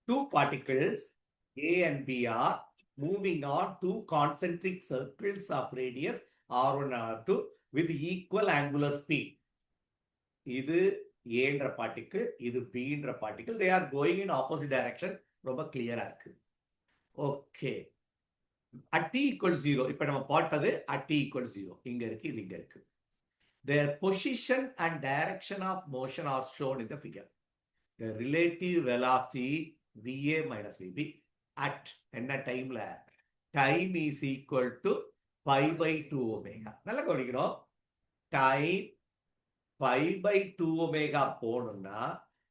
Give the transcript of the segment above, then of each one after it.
two particles A and B are moving on two concentric circles of radius R1 and R2 with equal angular speed. இது ஏன்ற particle, இது பின்ற particle. They are going in opposite direction. ரொம்ப கிளியரா இருக்கு. Okay, at t equals 0. இப்ப நம்ம பார்த்தது at t equals 0. இங்க இருக்கு, இது இங்க இருக்கு. Their position and direction of motion are shown in the figure. The relative velocity VA minus VB at என்ன டைம்ல, time is equal to pi by 2 omega. நல்லா கவனிக்கணும். டைம் pi by 2 omega போகணும்னா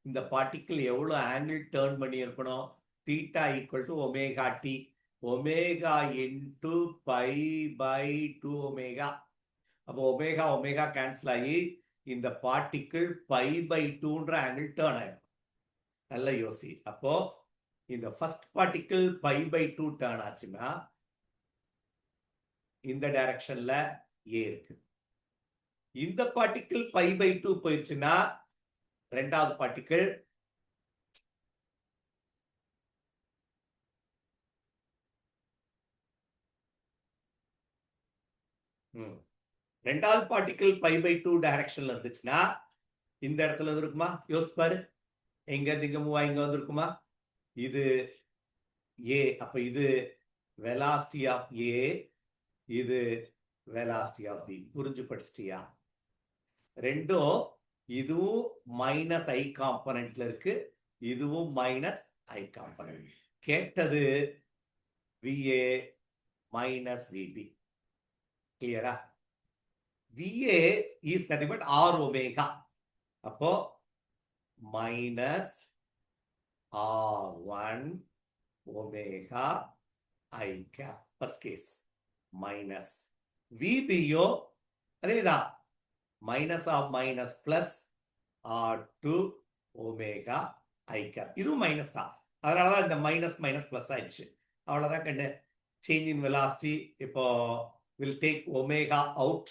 இந்த பார்ட்டிக்கிள் எவ்வளவு ஆங்கிள் டர்ன் பண்ணி இருக்கணும்? theta equal to omega t. omega into pi by 2 omega. அப்போ ஒமேகா ஒமேகா கேன்சல் ஆகி இந்த பார்ட்டிக்கிள் pi by 2ன்ற ஆங்கிள் டர்ன் ஆயிடும். நல்ல யோசி. அப்போ இந்த first particle pi by 2 turn ஆச்சுன்னா இந்த டைரக்ஷன்ல A இருக்கு. இந்த பார்ட்டிக்கிள் pi by 2 போயிடுச்சுன்னா ரெண்டாவது பார்ட்டிக்கிள் ரெண்டாவது பார்ட்டிக்கிள் pi by 2 டைரக்ஷன்ல இருந்துச்சுன்னா இந்த இடத்துல இருக்குமா? யோசிப்பாரு. எங்க இருந்து இங்க மூவ் இங்க வந்திருக்குமா? இது A. அப்ப இது வெலாசிட்டி ஆஃப் A, இது வெலாசிட்டி ஆஃப் B. புரிஞ்சு படிச்சிட்டியா? ரெண்டும் இதுவும் மைனஸ் ஐ காம்பனன்ட்ல இருக்கு, இதுவும் மைனஸ் ஐ காம்பனன்ட். கேட்டது VA மைனஸ் VB. கிளியரா? VA is nothing but R omega. அப்போ minus R1 omega I cap. First case minus. VBயோ அதேதான், minus of minus plus R2 omega I cap. இதுவும் மைனஸ் தான், அதனாலதான் இந்த மைனஸ் மைனஸ் பிளஸ் ஆயிடுச்சு. அவ்வளவுதான் கண்டு. சேஞ்ச் இன் வெலாசிட்டி இப்போ will take omega out.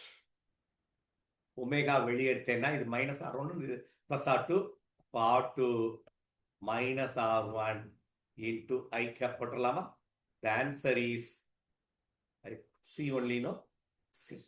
Omega வெளியே எடுத்தேன்னா இது மைனஸ் R1, இது plus R2. R2 minus R1 into I cap போட்டுடலாமா? The answer is C only, no? C.